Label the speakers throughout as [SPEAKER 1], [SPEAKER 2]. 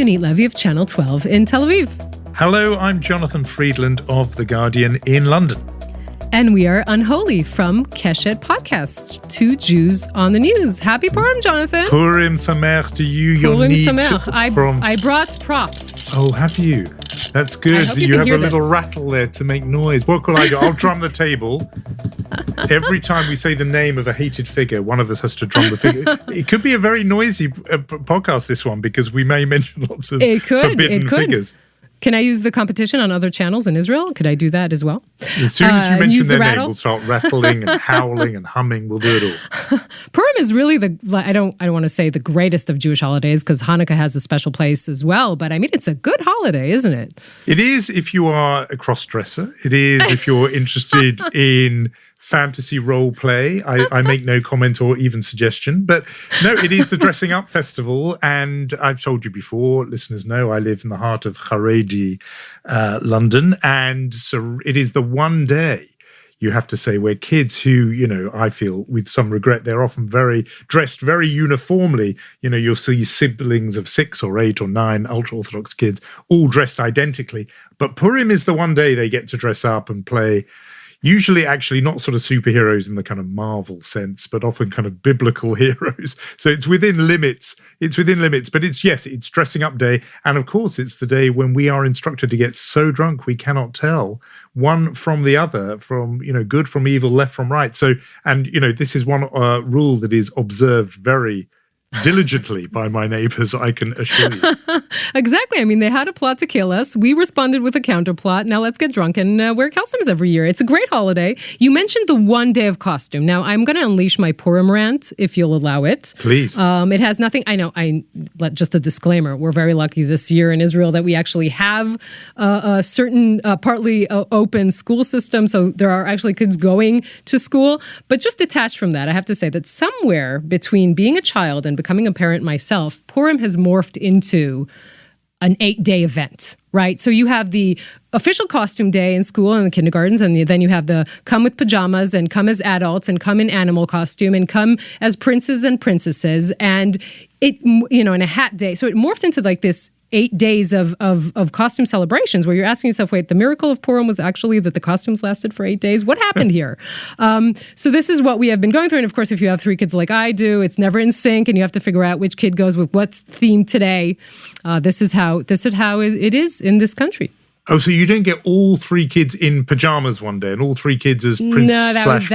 [SPEAKER 1] Yonit Levy of Channel 12 in Tel Aviv.
[SPEAKER 2] Hello, I'm Jonathan Friedland of The Guardian in London.
[SPEAKER 1] And we are Unholy from Keshet Podcast, two Jews on the news. Happy Purim, Jonathan.
[SPEAKER 2] Purim Sameach to you,
[SPEAKER 1] Purim
[SPEAKER 2] Yonit.
[SPEAKER 1] Sameach. I brought props.
[SPEAKER 2] Oh, have you? That's good. You have a little rattle there to make noise. What could I do? I'll drum the table. Every time we say the name of a hated figure, one of us has to drum the figure. It could be a very noisy podcast, this one, because we may mention lots of forbidden figures.
[SPEAKER 1] Can I use the competition on other channels in Israel? Could I do that as well?
[SPEAKER 2] As soon as you mention their name, we'll start rattling and howling and humming. We'll do it all.
[SPEAKER 1] Purim is really I don't want to say the greatest of Jewish holidays, because Hanukkah has a special place as well. But I mean, it's a good holiday, isn't it?
[SPEAKER 2] It is if you are a cross-dresser. It is if you're interested in fantasy role play. I make no comment or even suggestion, but no, it is the dressing up festival. And I've told you before, listeners know I live in the heart of Haredi, London. And so it is the one day, you have to say, where kids who, I feel with some regret, they're often dressed very uniformly. You'll see siblings of 6 or 8 or 9 ultra-Orthodox kids all dressed identically. But Purim is the one day they get to dress up and play. Usually actually not sort of superheroes in the kind of Marvel sense, but often kind of biblical heroes. So it's within limits. But it's dressing up day. And of course, it's the day when we are instructed to get so drunk we cannot tell one from the other, from, good from evil, left from right. So, and, this is one rule that is observed very diligently by my neighbors, I can assure you.
[SPEAKER 1] Exactly. I mean, they had a plot to kill us. We responded with a counterplot. Now let's get drunk and wear costumes every year. It's a great holiday. You mentioned the one day of costume. Now, I'm going to unleash my Purim rant, if you'll allow it.
[SPEAKER 2] Please.
[SPEAKER 1] It has nothing. I know. Just a disclaimer. We're very lucky this year in Israel that we actually have a certain partly open school system. So there are actually kids going to school. But just detached from that, I have to say that somewhere between being a child and becoming a parent myself, Purim has morphed into an 8-day event, right? So you have the official costume day in school and the kindergartens, and then you have the come with pajamas and come as adults and come in animal costume and come as princes and princesses, and it, in a hat day. So it morphed into like this 8 days of costume celebrations where you're asking yourself, wait, the miracle of Purim was actually that the costumes lasted for 8 days? What happened here? So this is what we have been going through. And of course, if you have 3 kids like I do, it's never in sync and you have to figure out which kid goes with what's themed today. This is how it is in this country.
[SPEAKER 2] Oh, so you don't get all 3 kids in pajamas one day and all 3 kids as prince princess?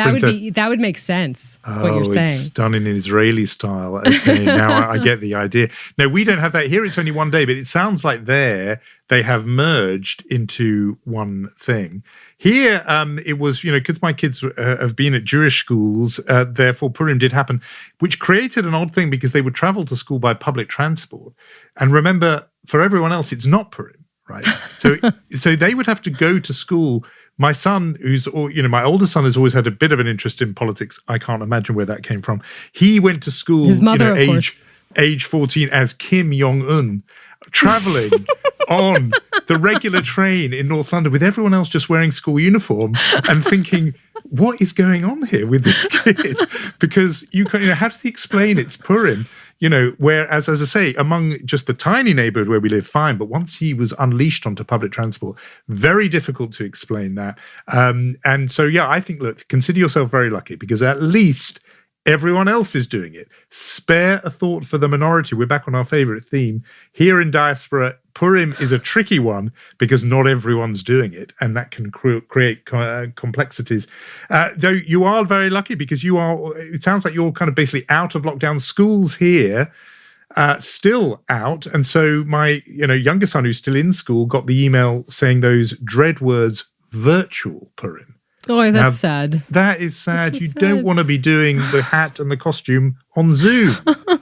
[SPEAKER 1] That would make sense, what you're saying.
[SPEAKER 2] It's done in an Israeli style. Okay, now I get the idea. No, we don't have that. Here it's only one day, but it sounds like they have merged into one thing. Here, it was, because my kids have been at Jewish schools, therefore Purim did happen, which created an odd thing because they would travel to school by public transport. And remember, for everyone else, it's not Purim. Right. So they would have to go to school. My son, my older son has always had a bit of an interest in politics. I can't imagine where that came from. He went to school,
[SPEAKER 1] his mother, of course,
[SPEAKER 2] age 14 as Kim Jong-un, traveling on the regular train in North London with everyone else just wearing school uniform and thinking, what is going on here with this kid? Because how does he explain it's Purim? Whereas, as I say, among just the tiny neighborhood where we live, fine. But once he was unleashed onto public transport, very difficult to explain that. And so, I think, look, consider yourself very lucky because at least everyone else is doing it. Spare a thought for the minority. We're back on our favorite theme. Here in diaspora, Purim is a tricky one because not everyone's doing it, and that can create complexities. Though you are very lucky because it sounds like you're kind of basically out of lockdown. Schools here still out, and so my younger son, who's still in school, got the email saying those dread words, virtual Purim.
[SPEAKER 1] Oh, that's sad.
[SPEAKER 2] That is sad. You don't want to be doing the hat and the costume on Zoom.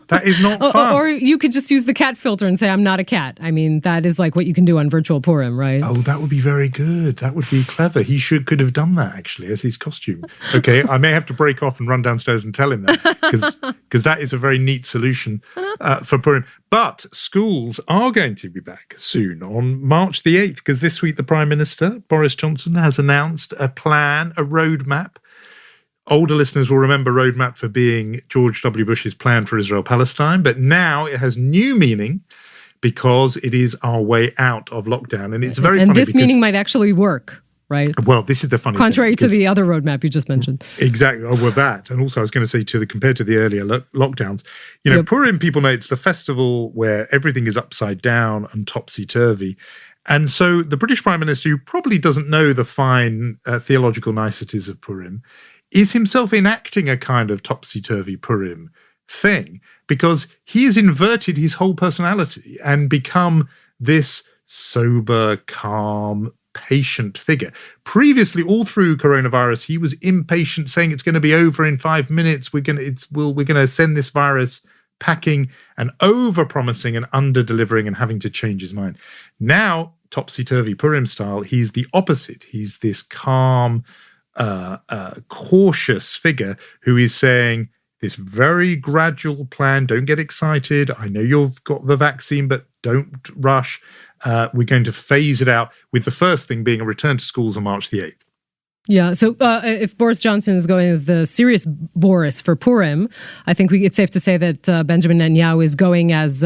[SPEAKER 2] That is not fun.
[SPEAKER 1] Or you could just use the cat filter and say, I'm not a cat. I mean, that is like what you can do on virtual Purim, right?
[SPEAKER 2] Oh, that would be very good. That would be clever. He could have done that, actually, as his costume. Okay, I may have to break off and run downstairs and tell him that, because that is a very neat solution for Purim. But schools are going to be back soon on March the 8th, because this week the Prime Minister, Boris Johnson, has announced a plan, a roadmap. Older listeners will remember roadmap for being George W. Bush's plan for Israel-Palestine, but now it has new meaning because it is our way out of lockdown. And it's very funny.
[SPEAKER 1] And this meaning might actually work, right?
[SPEAKER 2] Well, this is the funny
[SPEAKER 1] Contrary
[SPEAKER 2] thing,
[SPEAKER 1] to the other roadmap you just mentioned.
[SPEAKER 2] Exactly. Oh, well, that. And also I was going to say compared to the earlier lockdowns, Purim, people know it's the festival where everything is upside down and topsy-turvy. And so the British Prime Minister, who probably doesn't know the fine theological niceties of Purim, is himself enacting a kind of topsy-turvy Purim thing, because he has inverted his whole personality and become this sober, calm, patient figure. Previously, all through coronavirus, he was impatient, saying it's going to be over in 5 minutes. We're going to send this virus packing, and over-promising and under-delivering and having to change his mind. Now, topsy-turvy Purim style, he's the opposite. He's this calm, cautious figure who is saying this very gradual plan. Don't get excited. I know you've got the vaccine, but don't rush. We're going to phase it out, with the first thing being a return to schools on March the 8th.
[SPEAKER 1] Yeah, so if Boris Johnson is going as the serious Boris for Purim, I think it's safe to say that Benjamin Netanyahu is going as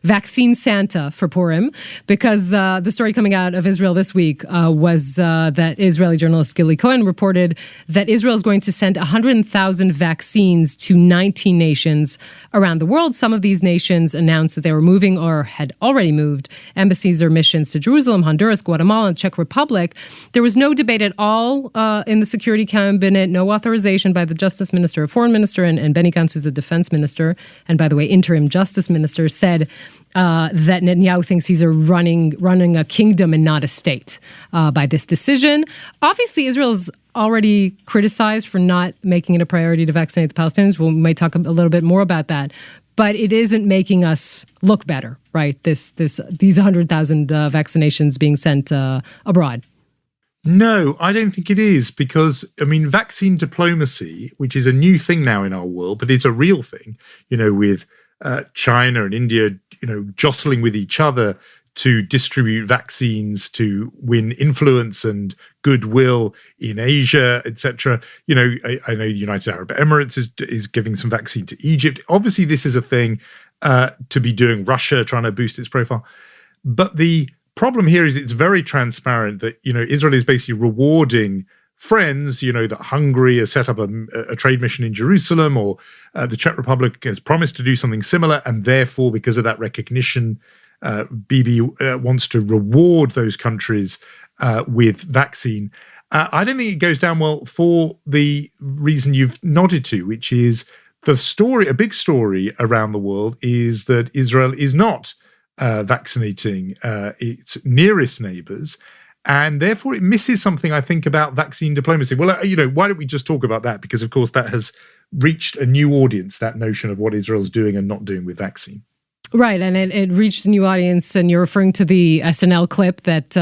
[SPEAKER 1] vaccine Santa for Purim, because the story coming out of Israel this week was that Israeli journalist Gilly Cohen reported that Israel is going to send 100,000 vaccines to 19 nations around the world. Some of these nations announced that they were moving or had already moved embassies or missions to Jerusalem, Honduras, Guatemala, and Czech Republic. There was no debate at all in the Security Cabinet, no authorization by the Justice Minister or Foreign Minister, and Benny Gantz, who's the Defense Minister, and by the way, Interim Justice Minister, said that Netanyahu thinks he's running a kingdom and not a state by this decision. Obviously, Israel's already criticized for not making it a priority to vaccinate the Palestinians. We might talk a little bit more about that. But it isn't making us look better, right? These 100,000 vaccinations being sent abroad.
[SPEAKER 2] No, I don't think it is, because, vaccine diplomacy, which is a new thing now in our world, but it's a real thing, with China and India, jostling with each other to distribute vaccines to win influence and goodwill in Asia, etc. I know the United Arab Emirates is giving some vaccine to Egypt. Obviously, this is a thing to be doing. Russia trying to boost its profile. But the problem here is it's very transparent that, Israel is basically rewarding friends, that Hungary has set up a trade mission in Jerusalem, or the Czech Republic has promised to do something similar. And therefore, because of that recognition, Bibi wants to reward those countries with vaccine. I don't think it goes down well for the reason you've nodded to, which is a big story around the world is that Israel is not vaccinating its nearest neighbors, and therefore it misses something, I think, about vaccine diplomacy. Well, why don't we just talk about that? Because, of course, that has reached a new audience, that notion of what Israel's doing and not doing with vaccine.
[SPEAKER 1] Right, and it reached a new audience, and you're referring to the SNL clip that,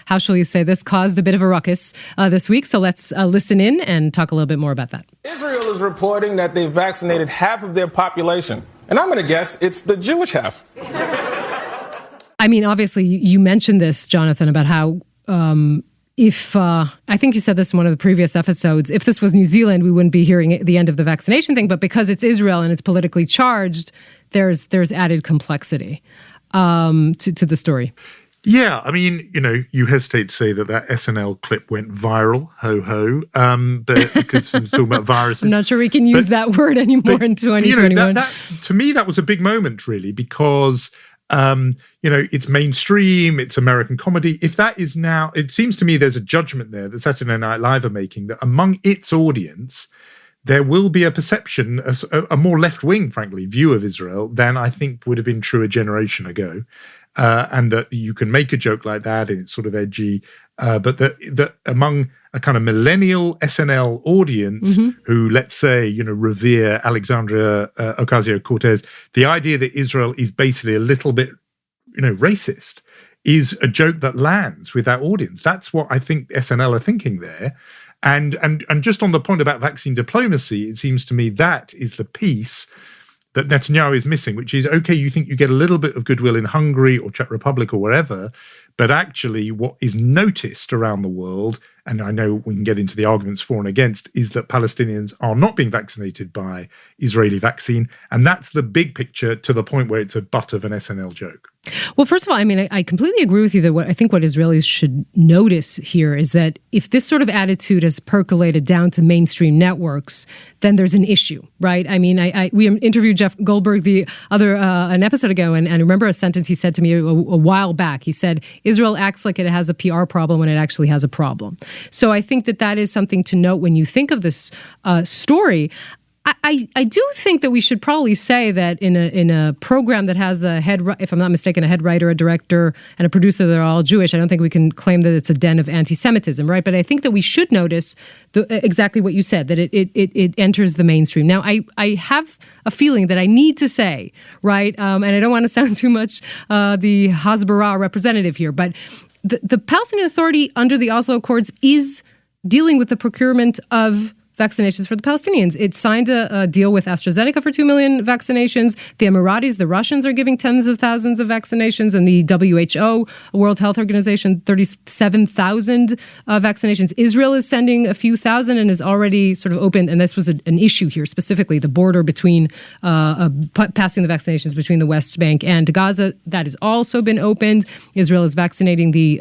[SPEAKER 1] how shall we say this, caused a bit of a ruckus this week. So let's listen in and talk a little bit more about that.
[SPEAKER 3] Israel is reporting that they've vaccinated half of their population, and I'm going to guess it's the Jewish half.
[SPEAKER 1] Obviously, you mentioned this, Jonathan, about how I think you said this in one of the previous episodes, if this was New Zealand, we wouldn't be hearing the end of the vaccination thing. But because it's Israel and it's politically charged, there's added complexity to the story.
[SPEAKER 2] Yeah, you hesitate to say that SNL clip went viral, ho-ho, but because we're talking about viruses.
[SPEAKER 1] I'm not sure we can use that word anymore in 2021.
[SPEAKER 2] To me, that was a big moment, really, because it's mainstream, it's American comedy. If that is now, it seems to me there's a judgment there that Saturday Night Live are making that among its audience, there will be a perception, a more left-wing, frankly, view of Israel than I think would have been true a generation ago. And that you can make a joke like that and it's sort of edgy, but that among a kind of millennial SNL audience who, let's say, revere Alexandria Ocasio-Cortez, the idea that Israel is basically a little bit, racist is a joke that lands with that audience. That's what I think SNL are thinking there. And just on the point about vaccine diplomacy, it seems to me that is the piece that Netanyahu is missing, which is, okay, you think you get a little bit of goodwill in Hungary or Czech Republic or wherever, but actually what is noticed around the world, and I know we can get into the arguments for and against, is that Palestinians are not being vaccinated by Israeli vaccine. And that's the big picture, to the point where it's a butt of an SNL joke.
[SPEAKER 1] Well, first of all, I mean, I completely agree with you that I think what Israelis should notice here is that if this sort of attitude has percolated down to mainstream networks, then there's an issue, right? I mean, we interviewed Jeff Goldberg an episode ago, and I remember a sentence he said to me a while back. He said, Israel acts like it has a PR problem when it actually has a problem. So I think that is something to note when you think of this story. I do think that we should probably say that in a program that has if I'm not mistaken, a head writer, a director, and a producer that are all Jewish, I don't think we can claim that it's a den of anti-Semitism, right? But I think that we should notice exactly what you said, that it enters the mainstream. Now, I have a feeling that I need to say, right, and I don't want to sound too much the Hasbara representative here, but the Palestinian Authority under the Oslo Accords is dealing with the procurement of vaccinations for the Palestinians. It signed a deal with AstraZeneca for 2 million vaccinations. The Emiratis, the Russians are giving tens of thousands of vaccinations, and the WHO, World Health Organization, 37,000 vaccinations. Israel is sending a few thousand and is already sort of open, and this was an issue here specifically, the border between passing the vaccinations between the West Bank and Gaza. That has also been opened. Israel is vaccinating the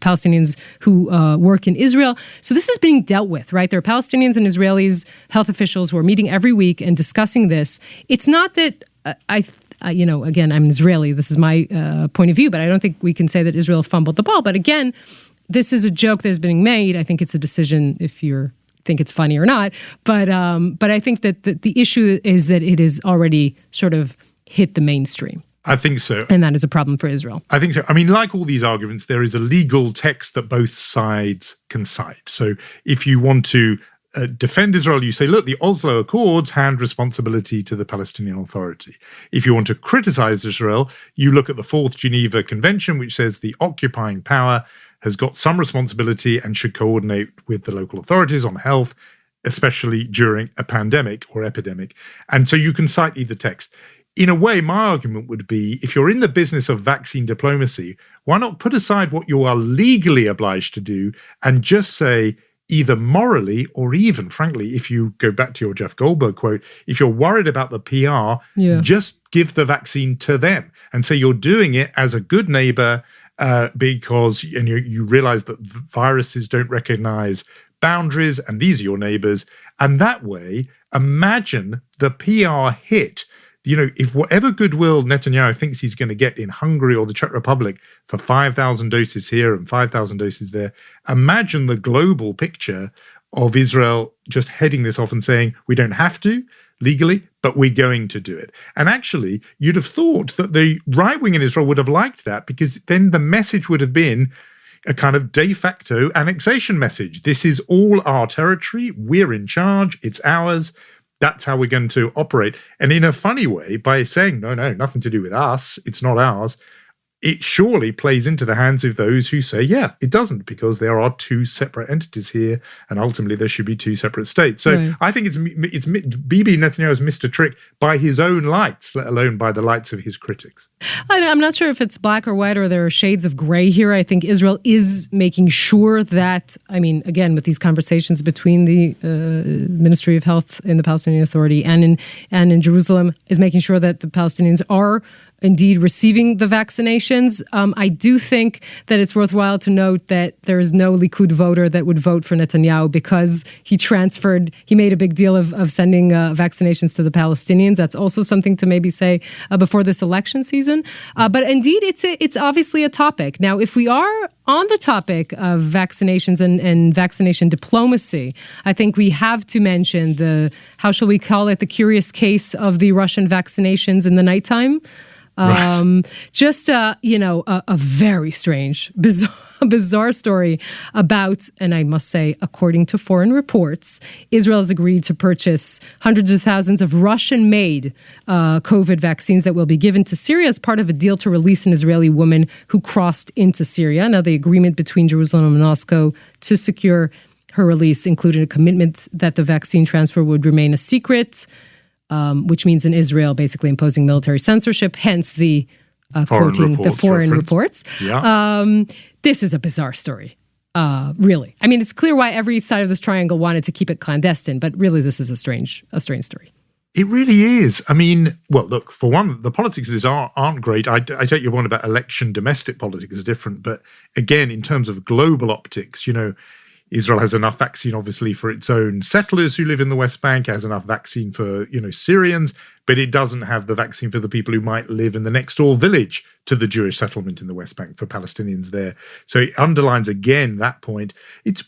[SPEAKER 1] Palestinians who work in Israel. So this is being dealt with, right? There are Palestinians and Israelis, health officials who are meeting every week and discussing this. It's not that again, I'm Israeli. This is my point of view, but I don't think we can say that Israel fumbled the ball. But again, this is a joke that is being made. I think it's a decision if you think it's funny or not. But I think that the issue is that it has already sort of hit the mainstream.
[SPEAKER 2] I think so.
[SPEAKER 1] And that is a problem for Israel.
[SPEAKER 2] I think so. I mean, like all these arguments, there is a legal text that both sides can cite. So if you want to defend Israel, you say, look, the Oslo Accords hand responsibility to the Palestinian Authority. If you want to criticize Israel, you look at the Fourth Geneva Convention, which says the occupying power has got some responsibility and should coordinate with the local authorities on health, especially during a pandemic or epidemic. And so you can cite either text. In a way, my argument would be, if you're in the business of vaccine diplomacy, why not put aside what you are legally obliged to do and just say, either morally or even, frankly, if you go back to your Jeff Goldberg quote, if you're worried about the PR, just give the vaccine to them and say you're doing it as a good neighbor because you realize that viruses don't recognize boundaries and these are your neighbors. And that way, imagine the PR hit. You know, if whatever goodwill Netanyahu thinks he's going to get in Hungary or the Czech Republic for 5,000 doses here and 5,000 doses there, imagine the global picture of Israel just heading this off and saying, we don't have to legally, but we're going to do it. And actually, you'd have thought that the right wing in Israel would have liked that, because then the message would have been a kind of de facto annexation message. This is all our territory. We're in charge. It's ours. That's how we're going to operate. And in a funny way, by saying, no, nothing to do with us, it's not ours, it surely plays into the hands of those who say, yeah, it doesn't, because there are two separate entities here, and ultimately there should be two separate states. So right. I think it's Bibi Netanyahu's missed a trick by his own lights, let alone by the lights of his critics.
[SPEAKER 1] I'm not sure if it's black or white or there are shades of gray here. I think Israel is making sure that, I mean, again, with these conversations between the Ministry of Health in the Palestinian Authority and in Jerusalem, is making sure that the Palestinians are indeed receiving the vaccinations. I do think that it's worthwhile to note that there is no Likud voter that would vote for Netanyahu because he made a big deal of sending vaccinations to the Palestinians. That's also something to maybe say before this election season. But indeed, it's obviously a topic. Now, if we are on the topic of vaccinations and vaccination diplomacy, I think we have to mention how shall we call it, the curious case of the Russian vaccinations in the nighttime. Right. Just a very strange, bizarre story about, and I must say, according to foreign reports, Israel has agreed to purchase hundreds of thousands of Russian-made COVID vaccines that will be given to Syria as part of a deal to release an Israeli woman who crossed into Syria. Now, the agreement between Jerusalem and Moscow to secure her release included a commitment that the vaccine transfer would remain a secret, which means in Israel basically imposing military censorship, hence the quoting the foreign reports. Yeah. This is a bizarre story, really. I mean, it's clear why every side of this triangle wanted to keep it clandestine, but really this is a strange story.
[SPEAKER 2] It really is. I mean, well, look, for one, the politics of this aren't great. I take your point about election domestic politics is different. But again, in terms of global optics, Israel has enough vaccine, obviously, for its own settlers who live in the West Bank, has enough vaccine for, Syrians, but it doesn't have the vaccine for the people who might live in the next door village to the Jewish settlement in the West Bank, for Palestinians there. So it underlines again that point.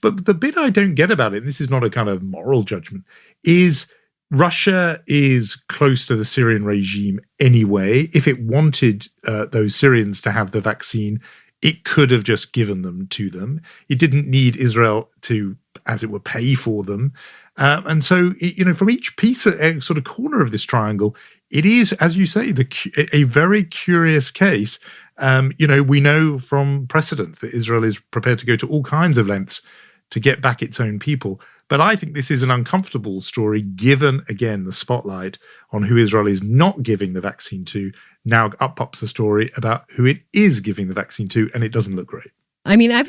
[SPEAKER 2] But the bit I don't get about it, and this is not a kind of moral judgment, is Russia is close to the Syrian regime anyway. If it wanted those Syrians to have the vaccine, it could have just given them to them. It didn't need Israel to, as it were, pay for them. And so, from each piece, a sort of corner of this triangle, it is, as you say, a very curious case. We know from precedent that Israel is prepared to go to all kinds of lengths to get back its own people. But I think this is an uncomfortable story, given, again, the spotlight on who Israel is not giving the vaccine to. Now up pops the story about who it is giving the vaccine to, and it doesn't look great.
[SPEAKER 1] I mean, I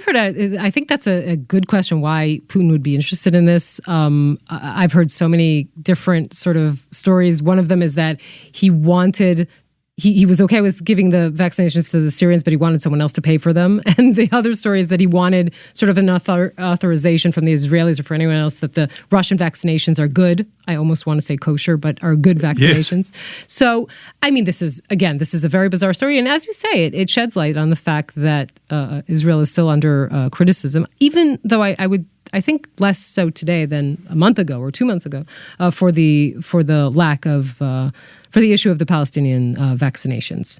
[SPEAKER 1] think that's a good question, why Putin would be interested in this. I've heard so many different sort of stories. One of them is that he wanted... He was okay with giving the vaccinations to the Syrians, but he wanted someone else to pay for them. And the other story is that he wanted sort of an authorization from the Israelis or for anyone else that the Russian vaccinations are good. I almost want to say kosher, but are good vaccinations. Yes. So, I mean, this is a very bizarre story. And as you say, it sheds light on the fact that Israel is still under criticism, even though I think less so today than a month ago or 2 months ago for the lack of for the issue of the Palestinian vaccinations.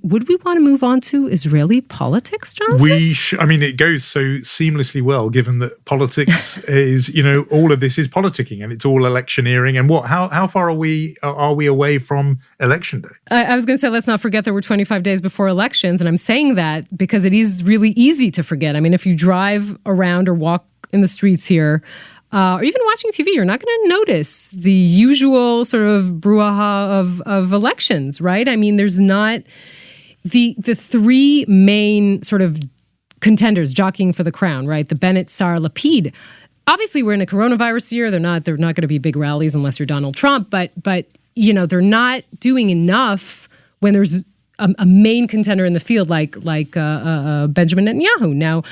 [SPEAKER 1] Would we want to move on to Israeli politics, Jonathan?
[SPEAKER 2] It goes so seamlessly well, given that politics is, all of this is politicking and it's all electioneering. And how far are we away from election day?
[SPEAKER 1] I was going to say, let's not forget that we're 25 days before elections. And I'm saying that because it is really easy to forget. I mean, if you drive around or walk in the streets here, or even watching TV, you're not going to notice the usual sort of brouhaha of elections, right? I mean, there's not the three main sort of contenders jockeying for the crown, right? The Bennett, Sar, Lapid. Obviously, we're in a coronavirus year. They're not going to be big rallies unless you're Donald Trump, but they're not doing enough when there's a main contender in the field like Benjamin Netanyahu. Now,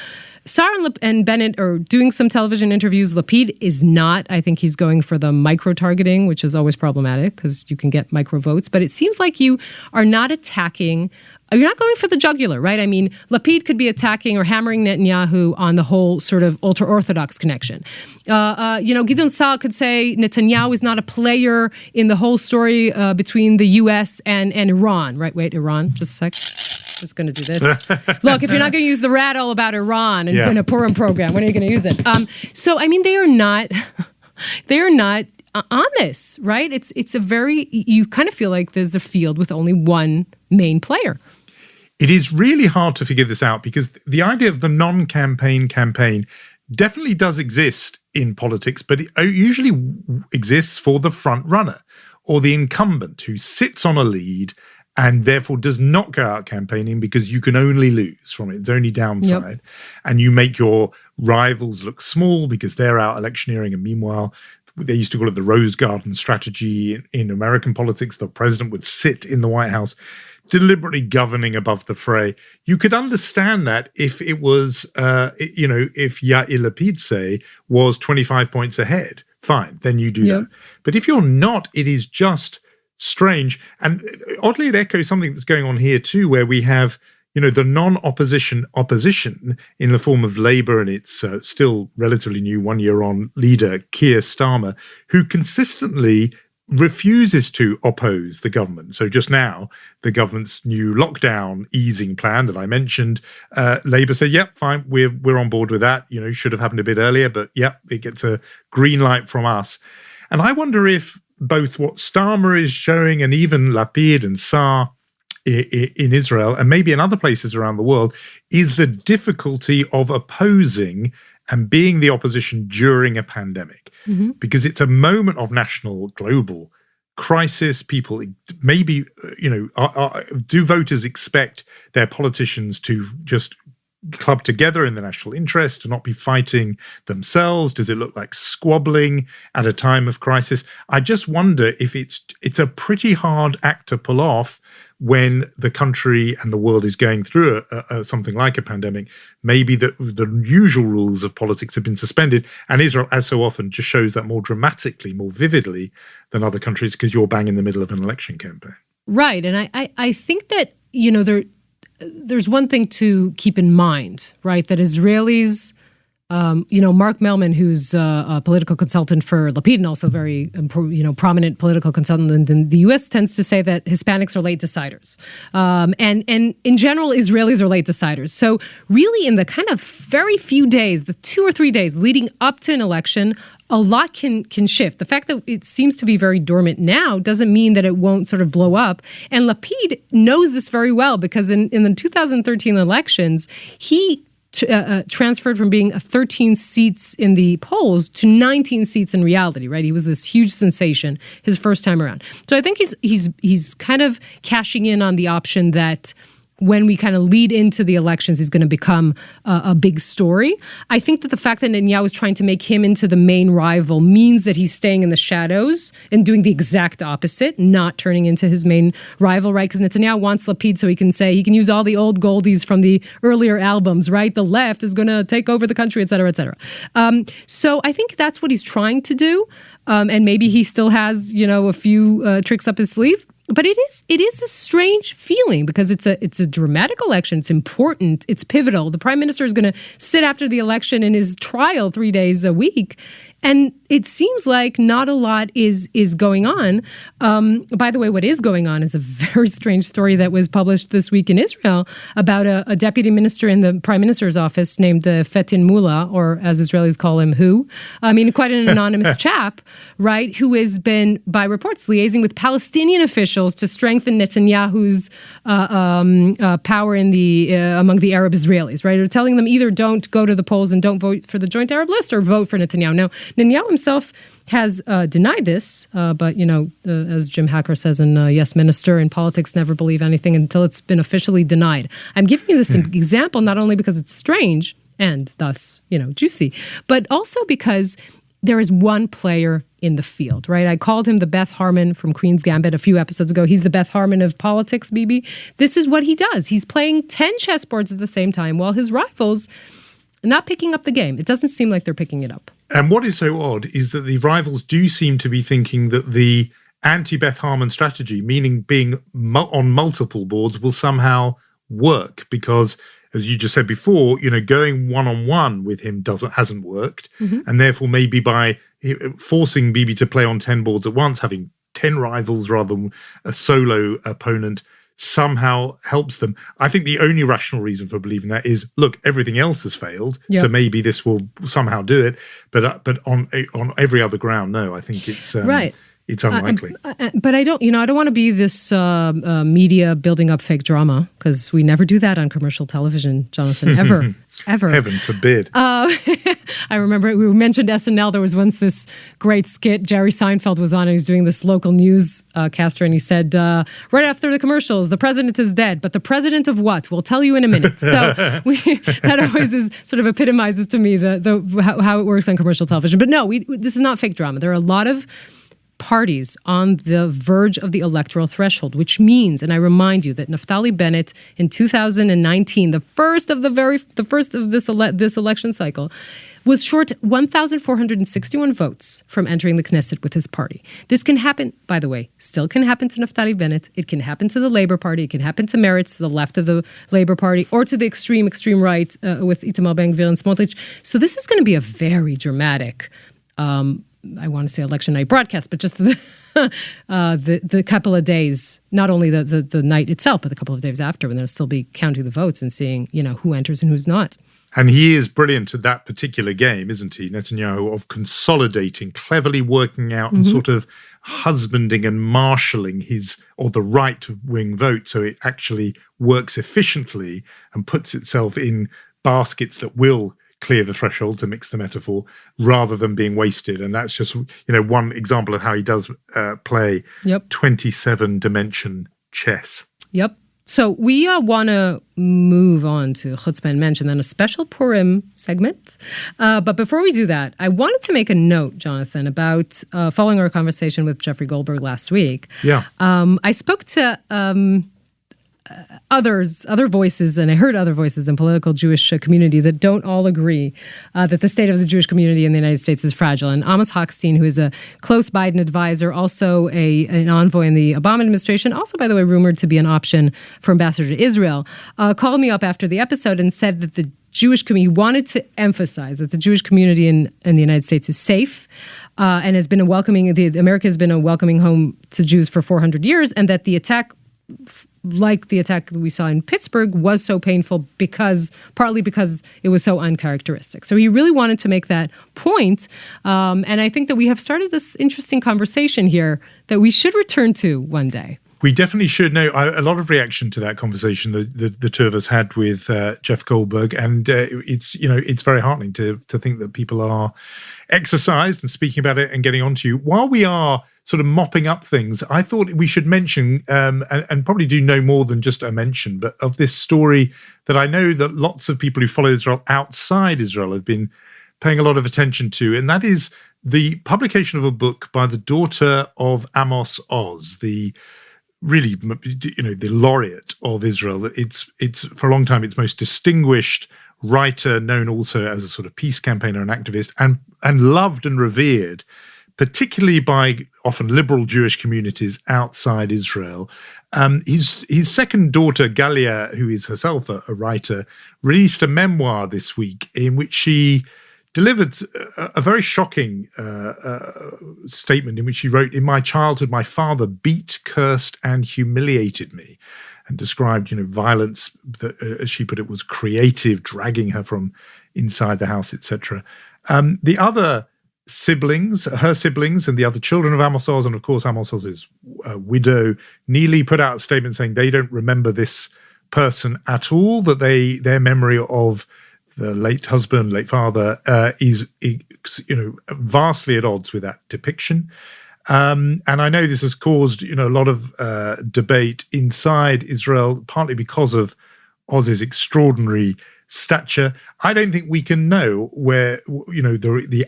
[SPEAKER 1] Sarah and Bennett are doing some television interviews. Lapid is not. I think he's going for the micro-targeting, which is always problematic because you can get micro votes. But it seems like you are not attacking. You're not going for the jugular, right? I mean, Lapid could be attacking or hammering Netanyahu on the whole sort of ultra-Orthodox connection. Gideon Saar could say Netanyahu is not a player in the whole story between the U.S. and Iran, right? Wait, Iran, just a sec. Just going to do this. Look, if you're not going to use the rattle about Iran in a Purim program, when are you going to use it? So, I mean, they are not on this, right? It's a very, you kind of feel like there's a field with only one main player.
[SPEAKER 2] It is really hard to figure this out because the idea of the non-campaign campaign definitely does exist in politics, but it usually exists for the front runner or the incumbent who sits on a lead and therefore does not go out campaigning because you can only lose from it. It's only downside. Yep. And you make your rivals look small because they're out electioneering. And meanwhile, they used to call it the Rose Garden strategy in American politics. The president would sit in the White House deliberately governing above the fray. You could understand that if it was, if Yair Lapid, say, was 25 points ahead. Fine, then you do that. But if you're not, it is just strange. And oddly, it echoes something that's going on here too, where we have, the non-opposition opposition in the form of Labour and its still relatively new 1 year on leader, Keir Starmer, who consistently refuses to oppose the government. So just now, the government's new lockdown easing plan that I mentioned, Labour said, yep, fine, we're on board with that. Should have happened a bit earlier, but yep, it gets a green light from us. And I wonder if both what Starmer is showing and even Lapid and Saar in Israel and maybe in other places around the world is the difficulty of opposing and being the opposition during a pandemic. Mm-hmm. Because it's a moment of national, global crisis. People maybe, do voters expect their politicians to just club together in the national interest, to not be fighting themselves? Does it look like squabbling at a time of crisis? I just wonder if it's a pretty hard act to pull off when the country and the world is going through something like a pandemic. Maybe the usual rules of politics have been suspended, and Israel, as so often, just shows that more dramatically, more vividly than other countries, because you're bang in the middle of an election campaign.
[SPEAKER 1] Right, and I think that, there's one thing to keep in mind, right, that Israelis, Mark Mellman, who's a political consultant for Lapid and also very, prominent political consultant in the U.S., tends to say that Hispanics are late deciders. And in general, Israelis are late deciders. So really in the kind of very few days, the 2 or 3 days leading up to an election, a lot can shift. The fact that it seems to be very dormant now doesn't mean that it won't sort of blow up. And Lapid knows this very well, because in the 2013 elections, he transferred from being 13 seats in the polls to 19 seats in reality, right? He was this huge sensation his first time around. So I think he's kind of cashing in on the option that when we kind of lead into the elections, he's going to become a big story. I think that the fact that Netanyahu is trying to make him into the main rival means that he's staying in the shadows and doing the exact opposite, not turning into his main rival, right? Because Netanyahu wants Lapid so he can say, he can use all the old goldies from the earlier albums, right? The left is going to take over the country, et cetera, et cetera. So I think that's what he's trying to do. And maybe he still has, a few tricks up his sleeve. But it is a strange feeling, because it's a dramatic election. It's important. It's pivotal. The prime minister is going to sit after the election in his trial 3 days a week. And it seems like not a lot is going on. By the way, what is going on is a very strange story that was published this week in Israel about a deputy minister in the prime minister's office named Fetin Mula, or as Israelis call him, quite an anonymous chap, right, who has been, by reports, liaising with Palestinian officials to strengthen Netanyahu's power in among the Arab Israelis, right? Or telling them either don't go to the polls and don't vote for the Joint Arab List, or vote for Netanyahu. Now, Netanyahu himself has denied this, but, as Jim Hacker says in Yes Minister, in politics, never believe anything until it's been officially denied. I'm giving you this example not only because it's strange and thus, juicy, but also because there is one player in the field, right? I called him the Beth Harmon from Queen's Gambit a few episodes ago. He's the Beth Harmon of politics, Bibi. This is what he does. He's playing 10 chessboards at the same time, while his rivals are not picking up the game. It doesn't seem like they're picking it up.
[SPEAKER 2] And what is so odd is that the rivals do seem to be thinking that the anti-Beth Harmon strategy, meaning being on multiple boards, will somehow work, because, as you just said before, going one-on-one with him hasn't worked. Mm-hmm. And therefore, maybe by forcing Bibi to play on 10 boards at once, having 10 rivals rather than a solo opponent, somehow helps them. I think the only rational reason for believing that is, look, everything else has failed, so maybe this will somehow do it. But on every other ground, no, I think it's
[SPEAKER 1] right.
[SPEAKER 2] It's unlikely.
[SPEAKER 1] But I don't want to be this media building up fake drama, because we never do that on commercial television, Jonathan, ever. Ever.
[SPEAKER 2] Heaven forbid.
[SPEAKER 1] I remember we mentioned SNL. There was once this great skit. Jerry Seinfeld was on, and he was doing this local newscaster, and he said, right after the commercials, the president is dead, but the president of what? We'll tell you in a minute. So that always sort of epitomizes to me how it works on commercial television. But no, this is not fake drama. There are a lot of parties on the verge of the electoral threshold, which means, and I remind you that Naftali Bennett in 2019, the first of this election cycle, was short 1,461 votes from entering the Knesset with his party. This can happen, by the way, still can happen to Naftali Bennett. It can happen to the Labour Party. It can happen to Meretz, the left of the Labour Party, or to the extreme right with Itamar Ben-Gvir and Smotrich. So this is going to be a very dramatic I want to say election night broadcast, but just the couple of days, not only the night itself, but the couple of days after, when they'll still be counting the votes and seeing, who enters and who's not.
[SPEAKER 2] And he is brilliant at that particular game, isn't he, Netanyahu, of consolidating, cleverly working out and sort of husbanding and marshalling the right-wing vote so it actually works efficiently and puts itself in baskets that will clear the threshold, to mix the metaphor, rather than being wasted. And that's just, one example of how he does play 27-dimension chess.
[SPEAKER 1] Yep. So we want to move on to Chutzpah and Mensch and then a special Purim segment. But before we do that, I wanted to make a note, Jonathan, about following our conversation with Jeffrey Goldberg last week.
[SPEAKER 2] Yeah.
[SPEAKER 1] I spoke to other voices, and I heard other voices in political Jewish community that don't all agree that the state of the Jewish community in the United States is fragile. And Amos Hochstein, who is a close Biden advisor, also an envoy in the Obama administration, also, by the way, rumored to be an option for ambassador to Israel, called me up after the episode and said that the Jewish community, he wanted to emphasize that the Jewish community in the United States is safe and has been America has been a welcoming home to Jews for 400 years, and that the attack, like the attack that we saw in Pittsburgh, was so painful partly because it was so uncharacteristic. So he really wanted to make that point. And I think that we have started this interesting conversation here that we should return to one day.
[SPEAKER 2] We definitely should know. A lot of reaction to that conversation the two of us had with Jeff Goldberg, and it's very heartening to think that people are exercised and speaking about it and getting onto you. While we are sort of mopping up things, I thought we should mention, and probably do no more than just a mention, but of this story that I know that lots of people who follow Israel outside Israel have been paying a lot of attention to, and that is the publication of a book by the daughter of Amos Oz, the laureate of Israel. It's for a long time its most distinguished writer, known also as a sort of peace campaigner and activist, and loved and revered, particularly by often liberal Jewish communities outside Israel. His second daughter, Galia, who is herself a writer, released a memoir this week in which she delivered a very shocking statement in which she wrote, "In my childhood, my father beat, cursed, and humiliated me," and described, violence that, as she put it, was creative, dragging her from inside the house, etc. The other siblings, her siblings, and the other children of Amos Oz, and of course Amos Oz's widow, Neely, put out a statement saying they don't remember this person at all, that their memory of the late husband, late father, is vastly at odds with that depiction. And I know this has caused a lot of debate inside Israel, partly because of Oz's extraordinary stature. I don't think we can know where the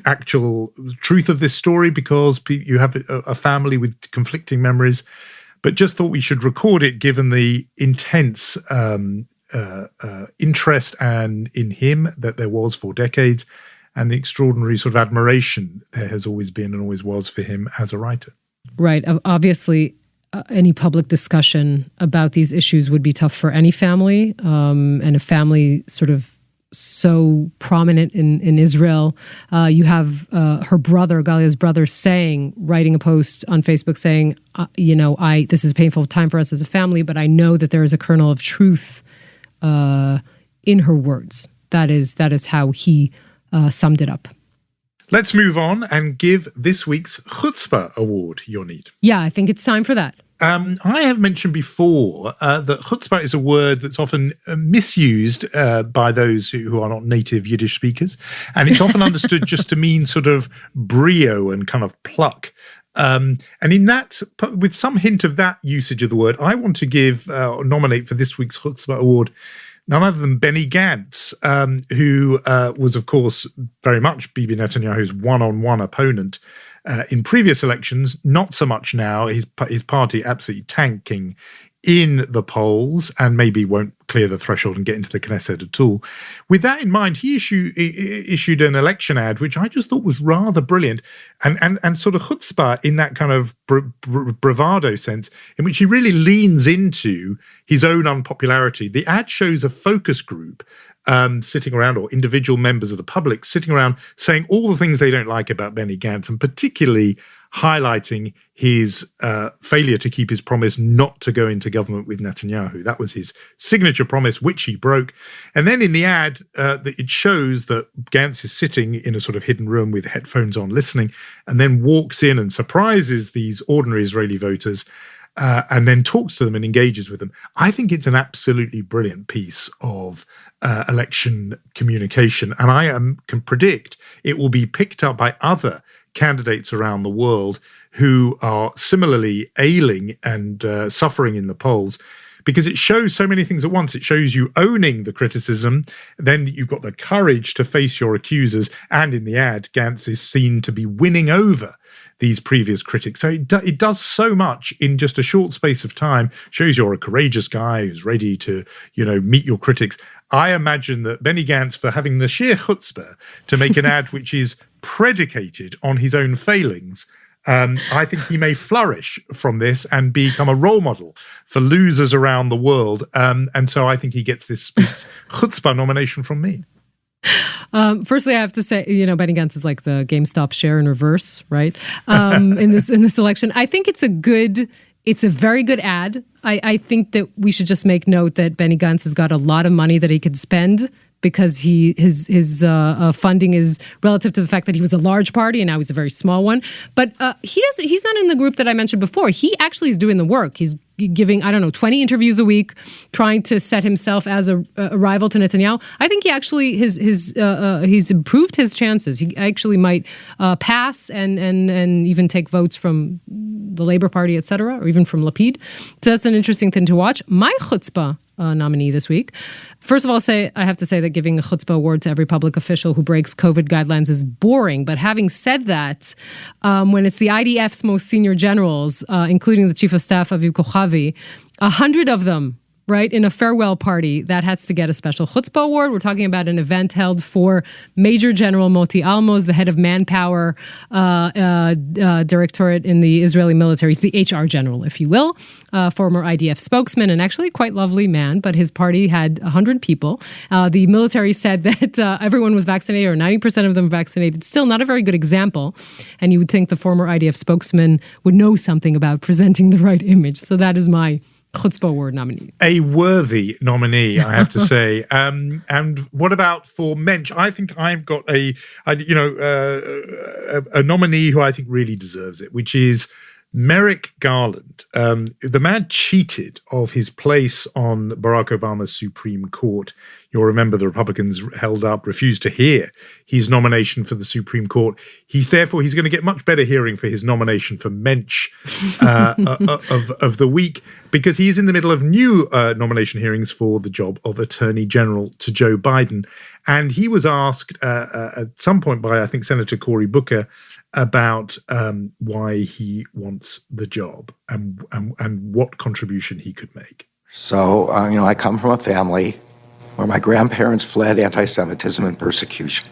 [SPEAKER 2] actual truth of this story, because you have a family with conflicting memories. But just thought we should record it, given the intense interest in him that there was for decades, and the extraordinary sort of admiration there has always been and always was for him as a writer.
[SPEAKER 1] Right. Obviously, any public discussion about these issues would be tough for any family, and a family sort of so prominent in Israel. You have her brother, Galia's brother, writing a post on Facebook saying, this is a painful time for us as a family, but I know that there is a kernel of truth in her words. That is how he summed it up.
[SPEAKER 2] Let's move on and give this week's Chutzpah Award, Yonit.
[SPEAKER 1] Yeah, I think it's time for that.
[SPEAKER 2] I have mentioned before that chutzpah is a word that's often misused by those who are not native Yiddish speakers, and it's often understood just to mean sort of brio and kind of pluck. And in that, with some hint of that usage of the word, I want to nominate for this week's Chutzpah Award none other than Benny Gantz, who was, of course, very much Bibi Netanyahu's one-on-one opponent in previous elections. Not so much now. His party absolutely tanking in the polls, and maybe won't clear the threshold and get into the Knesset at all. With that in mind, he issued an election ad, which I just thought was rather brilliant, and sort of chutzpah in that kind of bravado sense, in which he really leans into his own unpopularity. The ad shows a focus group sitting around, or individual members of the public sitting around, saying all the things they don't like about Benny Gantz, and particularly highlighting his failure to keep his promise not to go into government with Netanyahu. That was his signature promise, which he broke. And then in the ad, it shows that Gantz is sitting in a sort of hidden room with headphones on, listening, and then walks in and surprises these ordinary Israeli voters, and then talks to them and engages with them. I think it's an absolutely brilliant piece of election communication, and I can predict it will be picked up by other candidates around the world who are similarly ailing and suffering in the polls, because it shows so many things at once. It shows you owning the criticism, then you've got the courage to face your accusers, and in the ad, Gantz is seen to be winning over these previous critics. So it does so much in just a short space of time, shows you're a courageous guy who's ready to, meet your critics. I imagine that Benny Gantz, for having the sheer chutzpah to make an ad which is predicated on his own failings, I think he may flourish from this and become a role model for losers around the world. And so I think he gets this chutzpah nomination from me.
[SPEAKER 1] Firstly, I have to say, Benny Gantz is like the GameStop share in reverse, right? In this election, I think it's a very good ad. I think that we should just make note that Benny Gantz has got a lot of money that he could spend because his funding is relative to the fact that he was a large party and now he's a very small one. But he's not in the group that I mentioned before. He actually is doing the work. He's giving, 20 interviews a week, trying to set himself as a rival to Netanyahu. I think he actually he's improved his chances. He actually might pass and even take votes from the Labour Party, etc., or even from Lapid. So that's an interesting thing to watch. My chutzpah nominee this week. First of all, I have to say that giving a chutzpah award to every public official who breaks COVID guidelines is boring. But having said that, when it's the IDF's most senior generals, including the Chief of Staff, Aviv Kochavi, 100 of them, right, in a farewell party, that has to get a special chutzpah award. We're talking about an event held for Major General Moti Almos, the head of manpower directorate in the Israeli military. He's the HR general, if you will, former IDF spokesman, and actually quite lovely man, but his party had 100 people. The military said that everyone was vaccinated, or 90% of them vaccinated. Still not a very good example, and you would think the former IDF spokesman would know something about presenting the right image. So that is my chutzpah award nominee.
[SPEAKER 2] A worthy nominee, I have to say. And what about for Mensch? I think I've got a nominee who I think really deserves it, which is Merrick Garland. The man cheated of his place on Barack Obama's Supreme Court. You'll remember the Republicans refused to hear his nomination for the Supreme Court. He's going to get much better hearing for his nomination for Mensch of the week, because he's in the middle of new nomination hearings for the job of Attorney General to Joe Biden. And he was asked at some point by, I think, Senator Cory Booker about why he wants the job and what contribution he could make.
[SPEAKER 4] So, I come from a family where my grandparents fled anti-Semitism and persecution.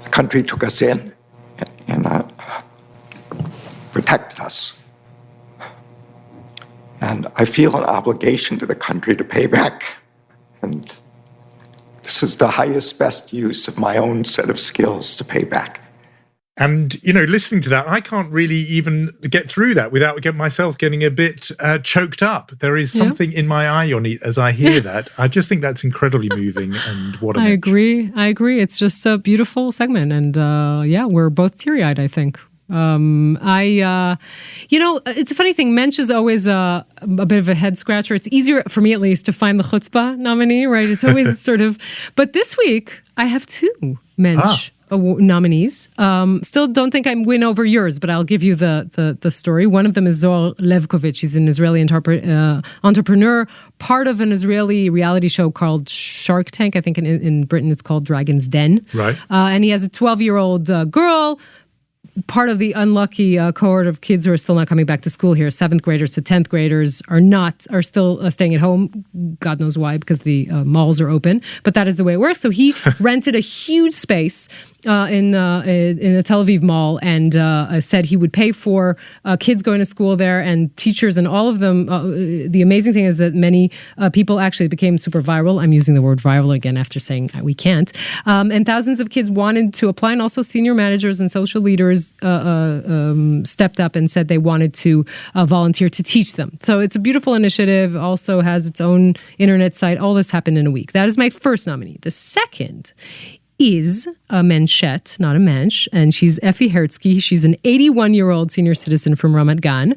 [SPEAKER 4] The country took us in and protected us. And I feel an obligation to the country to pay back. And this is the highest, best use of my own set of skills to pay back.
[SPEAKER 2] And, listening to that, I can't really even get through that without myself getting a bit choked up. There is something in my eye, Yonit, as I hear that. I just think that's incredibly moving. And what I
[SPEAKER 1] agree. It's just a beautiful segment. And we're both teary-eyed, I think. It's a funny thing. Mensch is always a bit of a head scratcher. It's easier, for me at least, to find the chutzpah nominee, right? It's always sort of... But this week, I have two Mensch nominees. Still don't think I win over yours, but I'll give you the story. One of them is Zohar Levkovich. He's an Israeli entrepreneur, part of an Israeli reality show called Shark Tank. I think in Britain it's called Dragon's Den. Right. And he has a 12-year-old girl, part of the unlucky cohort of kids who are still not coming back to school here. 7th graders to 10th graders are still staying at home. God knows why, because the malls are open. But that is the way it works. So he rented a huge space in a Tel Aviv mall and said he would pay for kids going to school there and teachers and all of them. The amazing thing is that many people actually became super viral. I'm using the word viral again after saying we can't. And thousands of kids wanted to apply, and also senior managers and social leaders stepped up and said they wanted to volunteer to teach them. So it's a beautiful initiative, also has its own internet site. All this happened in a week. That is my first nominee. The second is a menschet, not a mensch, and she's Effie Hertzky. She's an 81-year-old senior citizen from Ramat Gan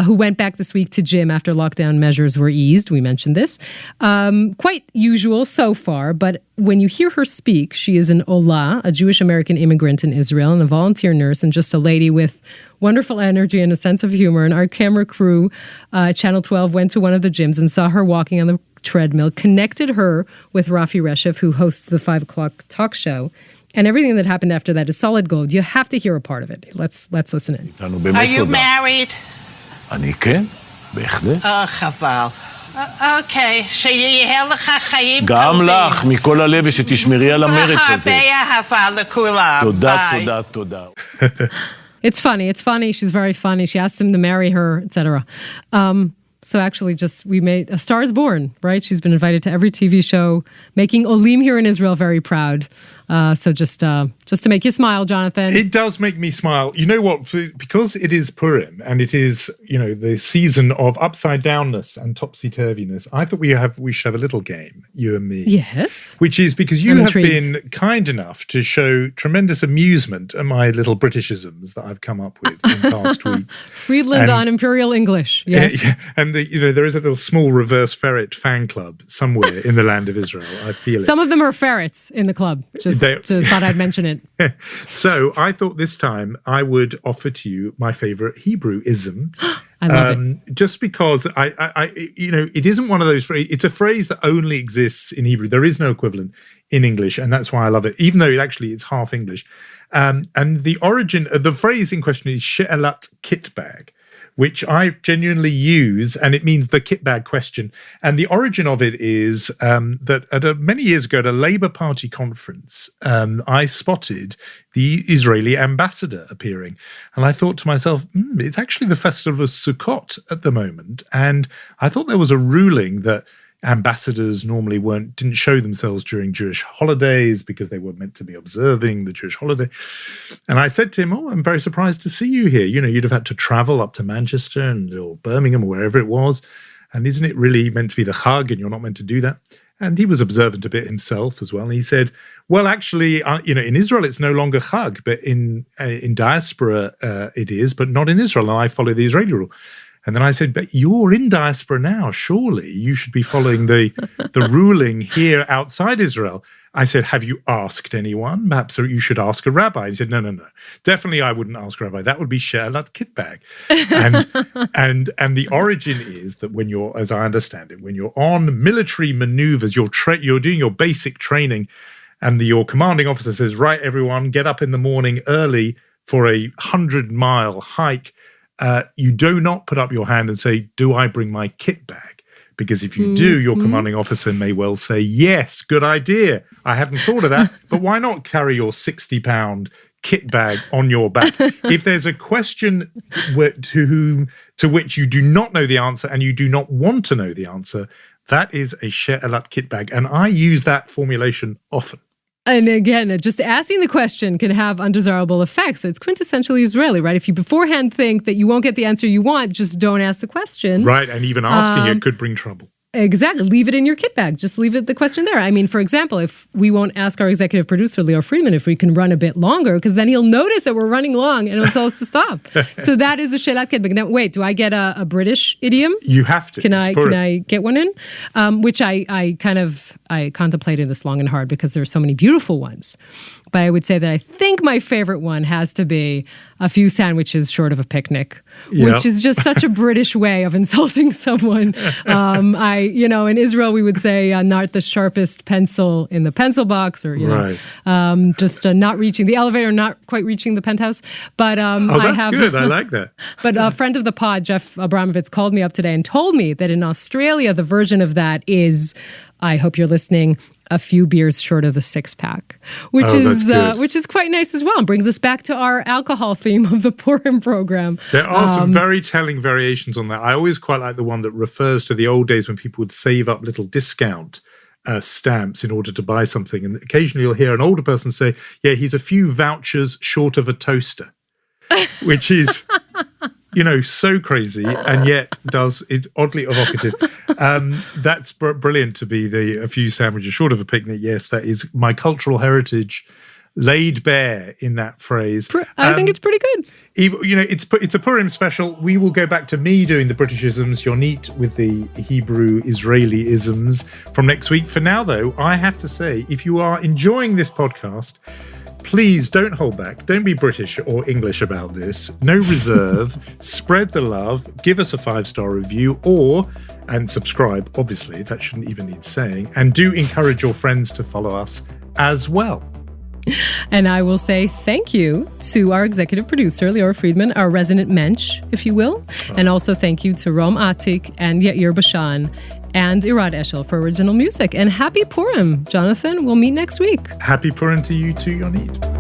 [SPEAKER 1] who went back this week to gym after lockdown measures were eased. We mentioned this. Quite usual so far, but when you hear her speak, she is an Ola, a Jewish-American immigrant in Israel, and a volunteer nurse, and just a lady with wonderful energy and a sense of humor. And our camera crew, Channel 12, went to one of the gyms and saw her walking on the treadmill, connected her with Rafi Reshev, who hosts the 5 o'clock talk show. And everything that happened after that is solid gold. You have to hear a part of it. Let's listen in.
[SPEAKER 5] Are you married?
[SPEAKER 6] אני כן, בהחלט.
[SPEAKER 5] חבל. אוקיי, שיהיה לך חיים
[SPEAKER 6] גם
[SPEAKER 5] טובים.
[SPEAKER 6] לך, מכל הלב, ושתשמרי על המרץ הזה.
[SPEAKER 5] והרבה אהבה לכולם.
[SPEAKER 6] תודה.
[SPEAKER 1] It's funny. She's very funny. She asked him to marry her, etc. So actually we made A Star is Born, right? She's been invited to every TV show, making Olim here in Israel very proud. So just to make you smile, Jonathan.
[SPEAKER 2] It does make me smile. You know what? Because it is Purim and it is, the season of upside downness and topsy-turviness, I thought we should have a little game, you and me.
[SPEAKER 1] Yes.
[SPEAKER 2] Which is because you have been kind enough to show tremendous amusement at my little Britishisms that I've come up with in past weeks.
[SPEAKER 1] Friedland on Imperial English, yes.
[SPEAKER 2] And there is a little small reverse ferret fan club somewhere in the land of Israel. I feel it.
[SPEAKER 1] Some of them are ferrets in the club. Just thought I'd mention it.
[SPEAKER 2] So I thought this time I would offer to you my favorite Hebrewism.
[SPEAKER 1] I love it.
[SPEAKER 2] Just because it isn't one of those phrases. It's a phrase that only exists in Hebrew. There is no equivalent in English, and that's why I love it, even though it's half English. And the origin of the phrase in question is she'elat kitbag, which I genuinely use, and it means the kit bag question. And the origin of it is that many years ago at a Labour Party conference, I spotted the Israeli ambassador appearing. And I thought to myself, it's actually the festival of Sukkot at the moment. And I thought there was a ruling that ambassadors normally didn't show themselves during Jewish holidays because they were meant to be observing the Jewish holiday. And I said to him, I'm very surprised to see you here. You'd have had to travel up to Manchester or Birmingham or wherever it was. And isn't it really meant to be the Chag and you're not meant to do that? And he was observant a bit himself as well. And he said, well, actually, in Israel, it's no longer Chag, but in diaspora it is, but not in Israel. And I follow the Israeli rule. And then I said, but you're in diaspora now. Surely you should be following the ruling here outside Israel. I said, have you asked anyone? Perhaps you should ask a rabbi. He said, no. Definitely I wouldn't ask a rabbi. That would be she'elat kitbag. And the origin is that when you're, as I understand it, when you're on military maneuvers, you're doing your basic training, and your commanding officer says, right, everyone, get up in the morning early for a 100-mile hike. You do not put up your hand and say, do I bring my kit bag? Because if you do, your commanding officer may well say, yes, good idea. I hadn't thought of that, but why not carry your 60-pound kit bag on your back? If there's a question to which you do not know the answer and you do not want to know the answer, that is a she'elat kit bag. And I use that formulation often.
[SPEAKER 1] And again, just asking the question can have undesirable effects. So it's quintessentially Israeli, right? If you beforehand think that you won't get the answer you want, just don't ask the question.
[SPEAKER 2] Right, and even asking it could bring trouble.
[SPEAKER 1] Exactly. Leave it in your kit bag. Just leave the question there. I mean, for example, if we won't ask our executive producer, Leo Friedman, if we can run a bit longer, because then he'll notice that we're running long and he'll tell us to stop. So that is a she'elat kitbag. Now, wait, do I get a British idiom?
[SPEAKER 2] You have to.
[SPEAKER 1] Can I get one in? Which I contemplated this long and hard because there are so many beautiful ones. But I would say that I think my favorite one has to be a few sandwiches short of a picnic, which is just such a British way of insulting someone. In Israel, we would say not the sharpest pencil in the pencil box, or just not reaching the elevator, not quite reaching the penthouse. But
[SPEAKER 2] that's good. I like that.
[SPEAKER 1] But a friend of the pod, Jeff Abramovitz, called me up today and told me that in Australia, the version of that is, I hope you're listening, a few beers short of the six-pack, which is quite nice as well, and brings us back to our alcohol theme of the Purim program.
[SPEAKER 2] There are some very telling variations on that. I always quite like the one that refers to the old days when people would save up little discount stamps in order to buy something, and occasionally you'll hear an older person say, "Yeah, he's a few vouchers short of a toaster," which is so crazy, and yet it's oddly evocative. That's brilliant to be a few sandwiches short of a picnic. Yes, that is my cultural heritage laid bare in that phrase.
[SPEAKER 1] I think it's pretty good.
[SPEAKER 2] It's a Purim special. We will go back to me doing the Britishisms, Yonit with the Hebrew Israeli-isms from next week. For now, though, I have to say, if you are enjoying this podcast, please don't hold back. Don't be British or English about this. No reserve. Spread the love. Give us a 5-star review and subscribe. Obviously, that shouldn't even need saying. And do encourage your friends to follow us as well.
[SPEAKER 1] And I will say thank you to our executive producer, Lior Friedman, our resident mensch, if you will. And also thank you to Rom Atik and Yair Bashan and Irad Eshel for original music. And happy Purim, Jonathan. We'll meet next week.
[SPEAKER 2] Happy Purim to you too, Yonit.